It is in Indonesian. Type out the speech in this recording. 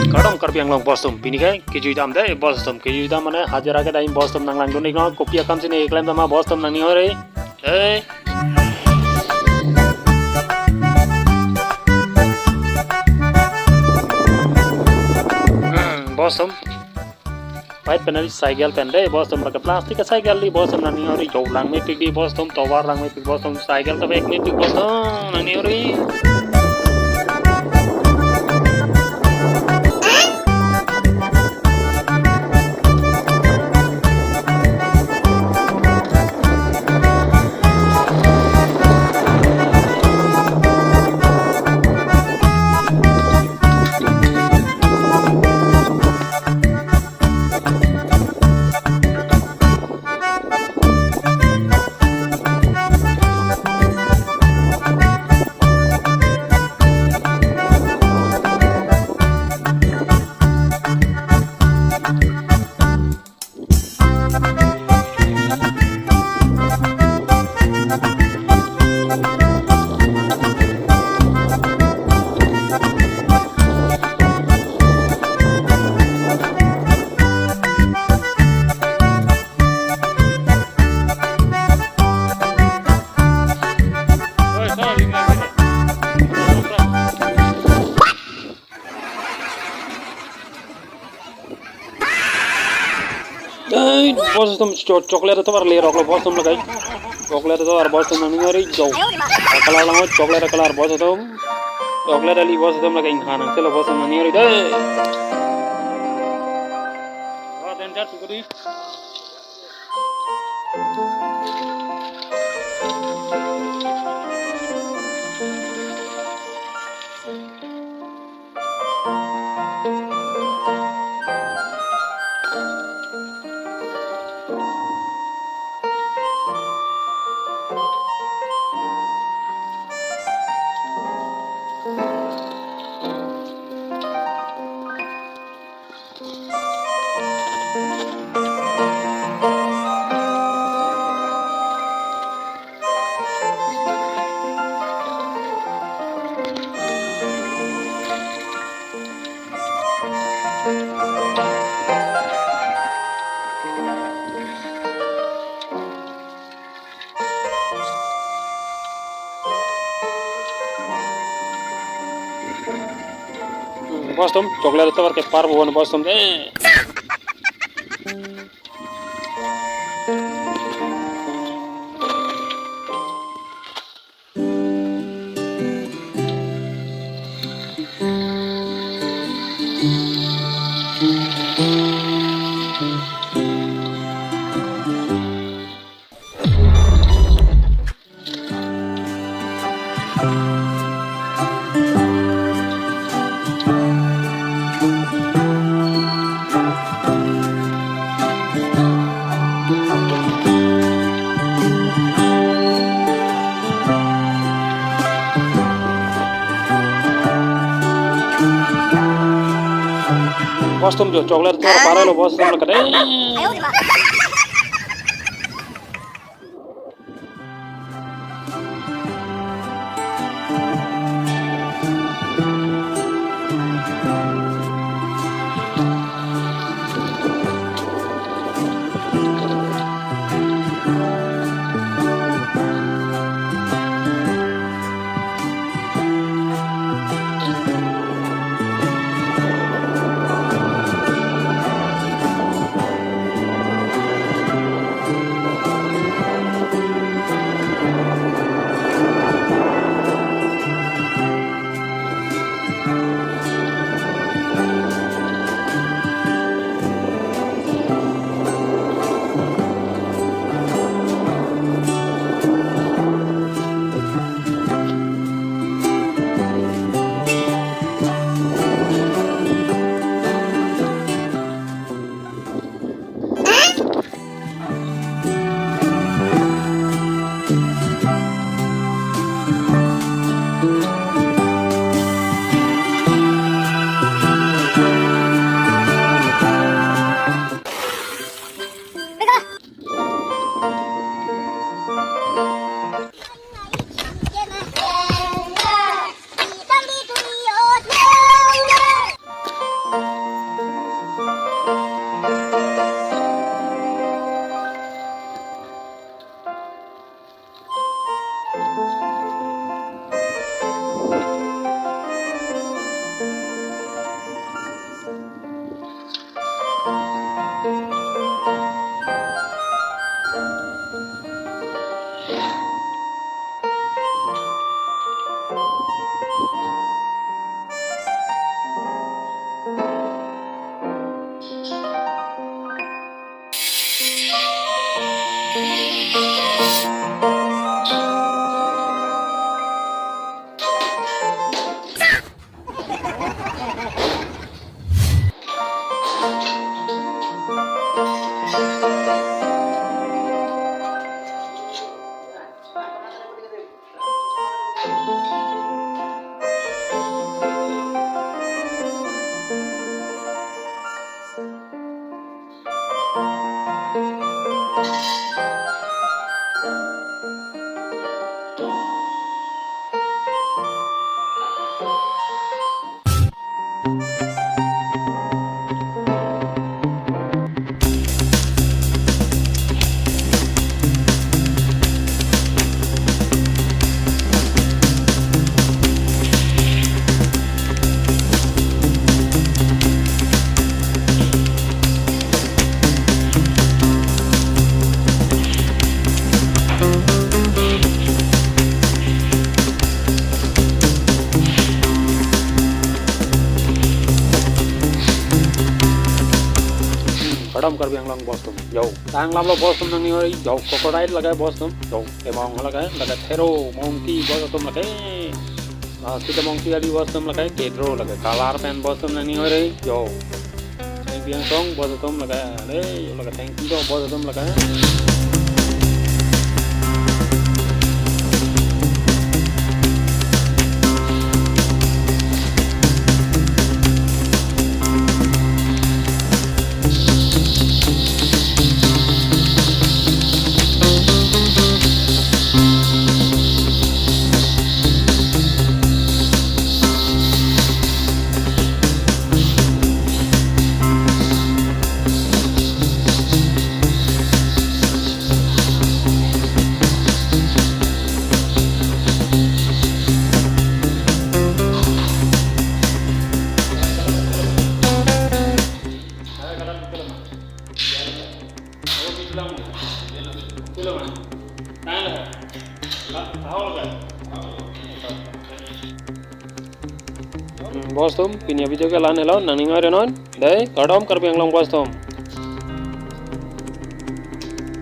kadang Karbi ang long bostum pini kai kiju dam deh bostum kiju dam mana hajar ke daim bostum nang lang dunik no kopi akam sini klaim dama bostum nang ni hore bostum Pahit penari cycle pende bostum raka plastik ka cycle li bostum nang ni hore jauh lang me pik di bostum tawar lang me pik bostum cycle ta ek me pik bostum nang ni hore bostum coklat itu warli roklo bostum lagai coklat itu war bostum nang ngari jauh kalar lango coklat kalar bostum coklat ali bostum lagai khana chalo bostum nang ngari deh dan jat sukudi bostum coklat itu war ke par bukan bostum deh bostum jo coklat itu war parah lo bostum lo kadeh Kadam Karbi ang lang bostum. Yo, tang lam lo bostum nang ni yo crocodile laga bostum. Yo, emong laga thero monkey bostum laga. Kita monkey ali bostum laga kedro laga color pen bostum nang ni yo. Thank you song bostum laga. Le yo laga thank you bostum laga. Bostum, pinya video ke lan hello nang ningoy renon, dai kadam Karbi ang lang bostum.